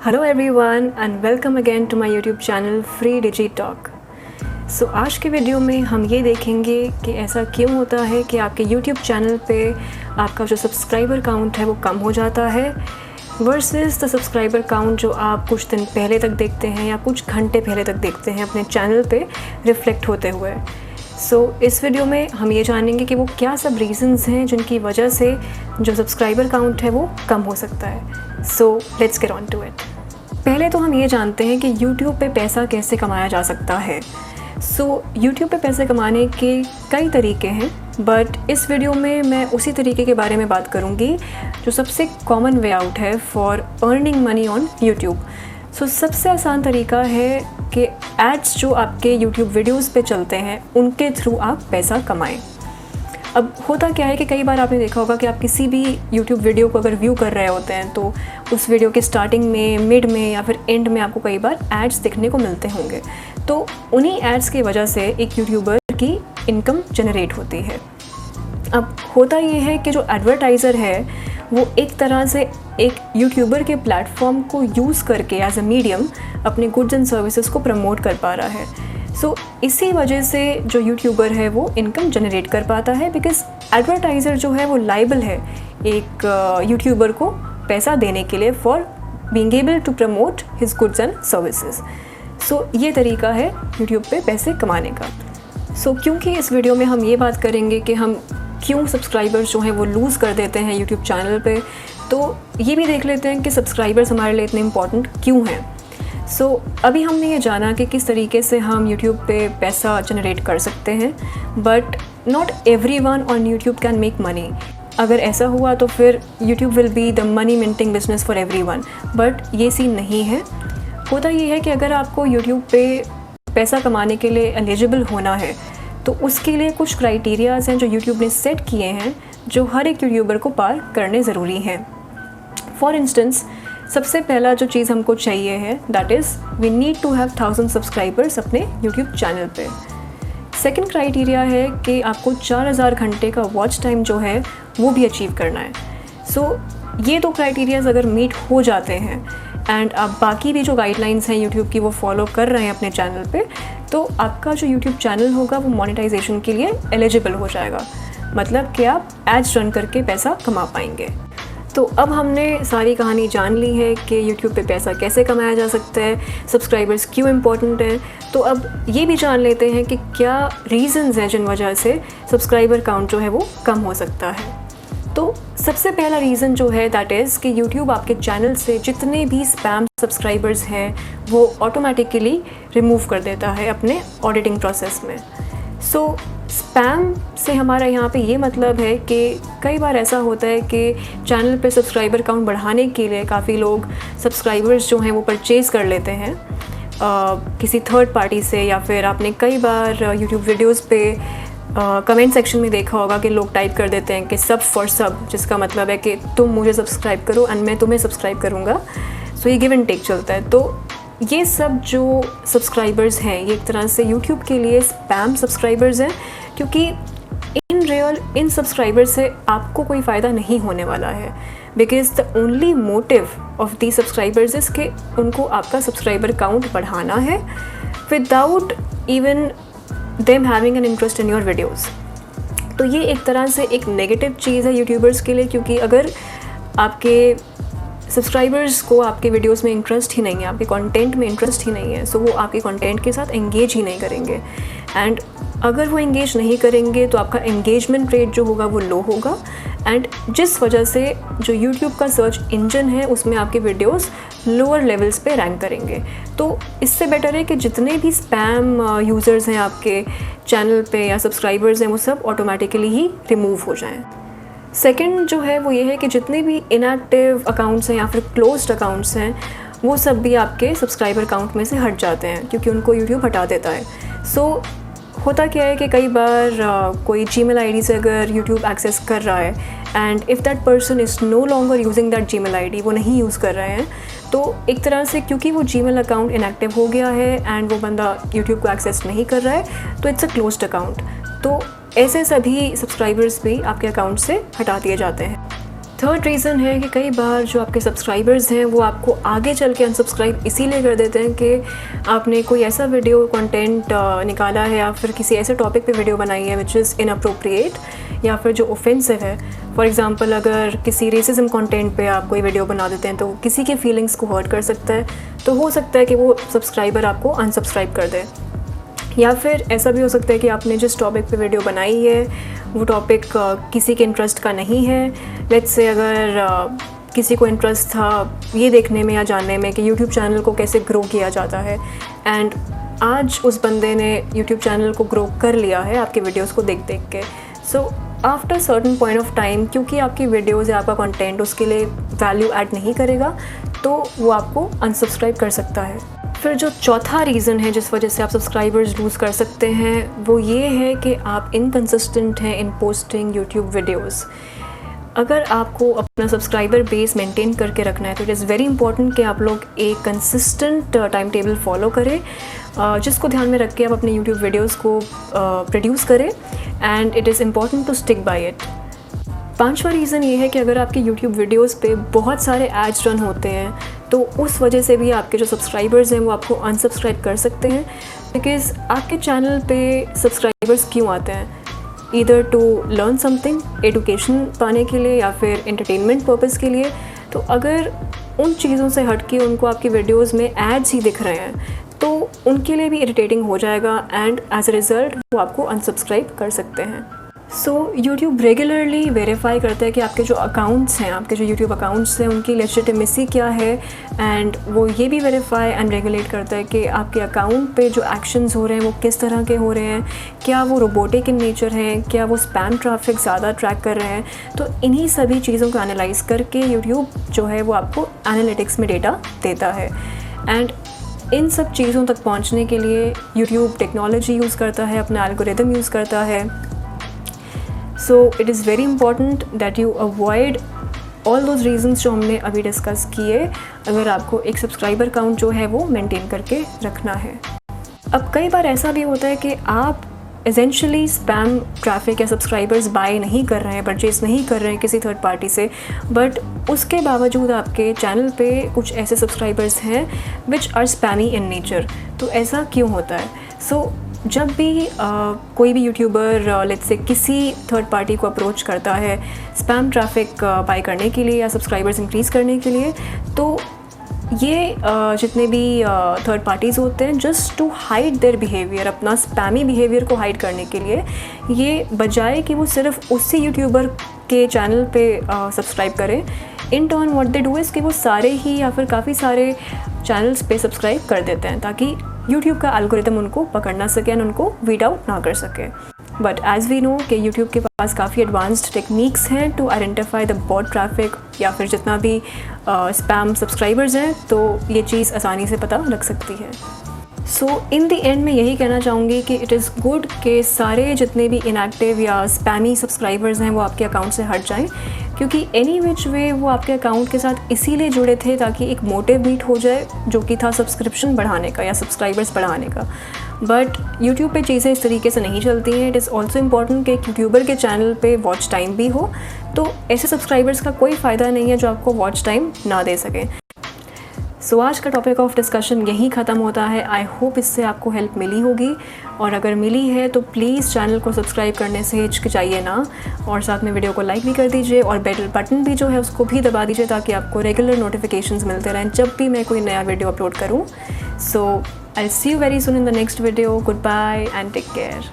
Hello everyone and welcome again to my YouTube channel free digi talk. So आज के video में हम ये देखेंगे कि ऐसा क्यों होता है कि आपके यूट्यूब चैनल पे आपका जो सब्सक्राइबर काउंट है वो कम हो जाता है वर्सेस द सब्सक्राइबर काउंट जो आप कुछ दिन पहले तक देखते हैं या कुछ घंटे पहले तक देखते हैं अपने चैनल पे रिफ्लेक्ट होते हुए। इस वीडियो में हम ये जानेंगे कि वो क्या सब रीज़न्स हैं जिनकी वजह से जो सब्सक्राइबर काउंट है वो कम हो सकता है। Let's get on to it. पहले तो हम ये जानते हैं कि YouTube पे पैसा कैसे कमाया जा सकता है। YouTube पे पैसे कमाने के कई तरीके हैं, बट इस वीडियो में मैं उसी तरीके के बारे में बात करूँगी जो सबसे कॉमन वे आउट है for earning money on YouTube। सबसे आसान तरीका है कि एड्स जो आपके YouTube वीडियोस पे चलते हैं उनके थ्रू आप पैसा कमाएं। अब होता क्या है कि कई बार आपने देखा होगा कि आप किसी भी YouTube वीडियो को अगर व्यू कर रहे होते हैं तो उस वीडियो के स्टार्टिंग में, मिड में या फिर एंड में आपको कई बार एड्स दिखने को मिलते होंगे। तो उन्हीं एड्स की वजह से एक यूट्यूबर की इनकम जनरेट होती है। अब होता ये है कि जो एडवर्टाइज़र है वो एक तरह से एक यूट्यूबर के प्लेटफॉर्म को यूज़ करके एज अ मीडियम अपने गुड्स एंड सर्विसेज को प्रमोट कर पा रहा है। इसी वजह से जो यूट्यूबर है वो इनकम जनरेट कर पाता है, बिकॉज एडवर्टाइज़र जो है वो लाइबल है एक यूट्यूबर को पैसा देने के लिए for being able to promote his goods and services. ये तरीका है यूट्यूब पे पैसे कमाने का। क्योंकि इस वीडियो में हम ये बात करेंगे कि हम क्यों सब्सक्राइबर्स जो हैं वो लूज़ कर देते हैं यूट्यूब चैनल पे, तो ये भी देख लेते हैं कि सब्सक्राइबर्स हमारे लिए इतने इम्पॉर्टेंट क्यों हैं। अभी हमने ये जाना कि किस तरीके से हम YouTube पे पैसा जनरेट कर सकते हैं, but not everyone on YouTube can make money. अगर ऐसा हुआ तो फिर YouTube will be the money minting business for everyone, but ये सीन नहीं है। होता ये है कि अगर आपको YouTube पे पैसा कमाने के लिए एलिजिबल होना है तो उसके लिए कुछ क्राइटेरियाज़ हैं जो YouTube ने सेट किए हैं जो हर एक यूट्यूबर को पार करने ज़रूरी हैं। फॉर इंस्टेंस, सबसे पहला जो चीज़ हमको चाहिए है that is we need to have 1000 subscribers अपने यूट्यूब चैनल पे। सेकंड क्राइटेरिया है कि आपको 4000 घंटे का वॉच टाइम जो है वो भी अचीव करना है। ये दो क्राइटेरियाज अगर मीट हो जाते हैं एंड आप बाकी भी जो गाइडलाइंस हैं यूट्यूब की वो फॉलो कर रहे हैं अपने चैनल पे, तो आपका जो यूट्यूब चैनल होगा वो मोनेटाइजेशन के लिए एलिजिबल हो जाएगा। मतलब कि आप एड्स रन करके पैसा कमा पाएंगे। तो अब हमने सारी कहानी जान ली है कि YouTube पे पैसा कैसे कमाया जा सकता है, सब्सक्राइबर्स क्यों इम्पोर्टेंट हैं। तो अब ये भी जान लेते हैं कि क्या रीज़न्स हैं जिन वजह से सब्सक्राइबर काउंट जो है वो कम हो सकता है। तो सबसे पहला रीज़न जो है दैट इज़ कि YouTube आपके चैनल से जितने भी स्पैम सब्सक्राइबर्स हैं वो ऑटोमेटिकली रिमूव कर देता है अपने ऑडिटिंग प्रोसेस में। स्पैम से हमारा यहाँ पे ये मतलब है कि कई बार ऐसा होता है कि चैनल पे सब्सक्राइबर काउंट बढ़ाने के लिए काफ़ी लोग सब्सक्राइबर्स जो हैं वो परचेज़ कर लेते हैं किसी थर्ड पार्टी से, या फिर आपने कई बार यूट्यूब वीडियोस पे कमेंट सेक्शन में देखा होगा कि लोग टाइप कर देते हैं कि सब फॉर सब, जिसका मतलब है कि तुम मुझे सब्सक्राइब करो एंड मैं तुम्हें सब्सक्राइब करूँगा। ये गिव एंड टेक चलता है। तो ये सब जो सब्सक्राइबर्स हैं ये एक तरह से YouTube के लिए स्पैम सब्सक्राइबर्स हैं, क्योंकि इन रियल इन सब्सक्राइबर से आपको कोई फ़ायदा नहीं होने वाला है, because the only motive of the subscribers is कि उनको आपका सब्सक्राइबर काउंट बढ़ाना है without even them having an interest in your videos. तो ये एक तरह से एक नेगेटिव चीज़ है यूट्यूबर्स के लिए, क्योंकि अगर आपके सब्सक्राइबर्स को आपके वीडियोस में इंटरेस्ट ही नहीं है, आपके कंटेंट में इंटरेस्ट ही नहीं है, वो आपके कंटेंट के साथ एंगेज ही नहीं करेंगे। एंड अगर वो एंगेज नहीं करेंगे तो आपका एंगेजमेंट रेट जो होगा वो लो होगा, एंड जिस वजह से जो YouTube का सर्च इंजन है उसमें आपके वीडियोस लोअर लेवल्स पे रैंक करेंगे। तो इससे बेटर है कि जितने भी स्पैम यूज़र्स हैं आपके चैनल पे या सब्सक्राइबर्स हैं वो सब ऑटोमेटिकली ही रिमूव हो जाएँ। सेकंड जो है वो ये है कि जितने भी इनएक्टिव अकाउंट्स हैं या फिर क्लोज्ड अकाउंट्स हैं वो सब भी आपके सब्सक्राइबर काउंट में से हट जाते हैं, क्योंकि उनको यूट्यूब हटा देता है। होता क्या है कि कई बार कोई Gmail ID से अगर यूट्यूब एक्सेस कर रहा है and if that person is no longer using that Gmail ID, वो नहीं यूज़ कर रहे हैं, तो एक तरह से क्योंकि वो Gmail अकाउंट इनएक्टिव हो गया है एंड वो बंदा यूट्यूब को एक्सेस नहीं कर रहा है, तो इट्स अ क्लोज्ड अकाउंट। तो ऐसे सभी सब्सक्राइबर्स भी आपके अकाउंट से हटा दिए जाते हैं। थर्ड रीज़न है कि कई बार जो आपके सब्सक्राइबर्स हैं वो आपको आगे चल के अनसब्सक्राइब इसीलिए कर देते हैं कि आपने कोई ऐसा वीडियो कंटेंट निकाला है या फिर किसी ऐसे टॉपिक पे वीडियो बनाई है विच इज़ इनअप्रोप्रिएट या फिर जो ऑफेंसिव है। फॉर एग्ज़ाम्पल, अगर किसी रेसिज्म कंटेंट पे आप कोई वीडियो बना देते हैं तो किसी के फीलिंग्स को हर्ट कर सकता है, तो हो सकता है कि वो सब्सक्राइबर आपको अनसब्सक्राइब कर दे। या फिर ऐसा भी हो सकता है कि आपने जिस टॉपिक पे वीडियो बनाई है वो टॉपिक किसी के इंटरेस्ट का नहीं है। लेट्स से अगर किसी को इंटरेस्ट था ये देखने में या जानने में कि यूट्यूब चैनल को कैसे ग्रो किया जाता है, एंड आज उस बंदे ने यूट्यूब चैनल को ग्रो कर लिया है आपके वीडियोस को देख देख के। So after certain point of time, क्योंकि आपकी वीडियोज़ या आपका कंटेंट उसके लिए वैल्यू ऐड नहीं करेगा, तो वो आपको अनसब्सक्राइब कर सकता है। फिर जो चौथा रीज़न है जिस वजह से आप सब्सक्राइबर्स लूज़ कर सकते हैं वो ये है कि आप इनकंसिस्टेंट हैं इन पोस्टिंग यूट्यूब वीडियोस। अगर आपको अपना सब्सक्राइबर बेस मेंटेन करके रखना है तो इट इज़ वेरी इंपॉर्टेंट कि आप लोग एक कंसिस्टेंट टाइम टेबल फॉलो करें, जिसको ध्यान में रख के आप अपने यूट्यूब वीडियोस को प्रोड्यूस करें, and it is important to stick by it. पांचवा रीज़न ये है कि अगर आपके यूट्यूब वीडियोस पे बहुत सारे एड्स रन होते हैं तो उस वजह से भी आपके जो सब्सक्राइबर्स हैं वो आपको अनसब्सक्राइब कर सकते हैं। बिकॉज़ आपके चैनल पे सब्सक्राइबर्स क्यों आते हैं? Either to learn something, education पाने के लिए या फिर एंटरटेनमेंट पर्पज़ के लिए। तो अगर उन चीज़ों से हट के उनको आपकी वीडियोस में एड्स ही दिख रहे हैं तो उनके लिए भी इरिटेटिंग हो जाएगा, एंड एज अ रिज़ल्ट वो आपको अनसब्सक्राइब कर सकते हैं। सो यूट्यूब रेगुलरली वेरीफाई करता है कि आपके जो अकाउंट्स हैं, आपके जो यूट्यूब अकाउंट्स हैं, उनकी लेजिटिमेसी क्या है, एंड वो ये भी वेरीफाई एंड रेगुलेट करता है कि आपके अकाउंट पे जो एक्शंस हो रहे हैं वो किस तरह के हो रहे हैं, क्या वो रोबोटिक इन नेचर हैं, क्या वो स्पैम ट्रैफिक ज़्यादा ट्रैक कर रहे हैं। तो इन्हीं सभी चीज़ों को एनालाइज करके यूट्यूब जो है वो आपको एनालिटिक्स में डेटा देता है, एंड इन सब चीज़ों तक पहुँचने के लिए यूट्यूब टेक्नोलॉजी यूज़ करता है, अपना एल्गोरिदम यूज़ करता है। So it is very important that you avoid all those reasons जो हमने अभी डिस्कस किए, अगर आपको एक सब्सक्राइबर काउंट जो है वो मेंटेन करके रखना है। अब कई बार ऐसा भी होता है कि आप एसेंशियली स्पैम ट्रैफिक या सब्सक्राइबर्स बाय नहीं कर रहे हैं, परचेज नहीं कर रहे हैं किसी थर्ड पार्टी से, बट उसके बावजूद आपके चैनल पे कुछ ऐसे सब्सक्राइबर्स हैं which are spammy in nature. तो ऐसा क्यों होता है? सो जब भी कोई भी यूट्यूबर लेट्स से किसी थर्ड पार्टी को अप्रोच करता है स्पैम ट्रैफिक बाय करने के लिए या सब्सक्राइबर्स इंक्रीज़ करने के लिए, तो ये जितने भी थर्ड पार्टीज़ होते हैं, just to hide their behaviour, अपना स्पैमी बिहेवियर को हाइड करने के लिए, ये बजाय कि वो सिर्फ उसी यूट्यूबर के चैनल पे सब्सक्राइब करें, in turn what they do is कि वो सारे ही या फिर काफ़ी सारे चैनल्स पे सब्सक्राइब कर देते हैं ताकि यूट्यूब का एल्गोरिदम उनको पकड़ ना सके एंड उनको वीड आउट ना कर सके। बट एज़ वी नो कि यूट्यूब के पास काफ़ी एडवांस्ड टेक्निक्स हैं to identify the bot traffic या फिर जितना भी स्पैम सब्सक्राइबर्स हैं, तो ये चीज़ आसानी से पता लग सकती है। सो इन द एंड मैं यही कहना चाहूँगी कि इट इज़ गुड कि सारे जितने भी इनएक्टिव या स्पैमी सब्सक्राइबर्स हैं वो आपके अकाउंट से हट जाएं, क्योंकि एनी विच वे वो आपके अकाउंट के साथ इसीलिए जुड़े थे ताकि एक मोटिव मीट हो जाए जो कि था सब्सक्रिप्शन बढ़ाने का या सब्सक्राइबर्स बढ़ाने का। बट यूट्यूब पे चीज़ें इस तरीके से नहीं चलती हैं। इट इज़ ऑल्सो इम्पॉर्टेंट कि एक यूट्यूबर के चैनल पे वॉच टाइम भी हो, तो ऐसे सब्सक्राइबर्स का कोई फ़ायदा नहीं है जो आपको वॉच टाइम ना दे सकें। सो आज का टॉपिक ऑफ डिस्कशन यहीं ख़त्म होता है। आई होप इससे आपको हेल्प मिली होगी, और अगर मिली है तो प्लीज़ चैनल को सब्सक्राइब करने से हिचकिचाइए ना, और साथ में वीडियो को लाइक भी कर दीजिए और बेल बटन भी जो है उसको भी दबा दीजिए ताकि आपको रेगुलर नोटिफिकेशंस मिलते रहें जब भी मैं कोई नया वीडियो अपलोड करूँ। So I see you very soon in the next video. Goodbye and take care.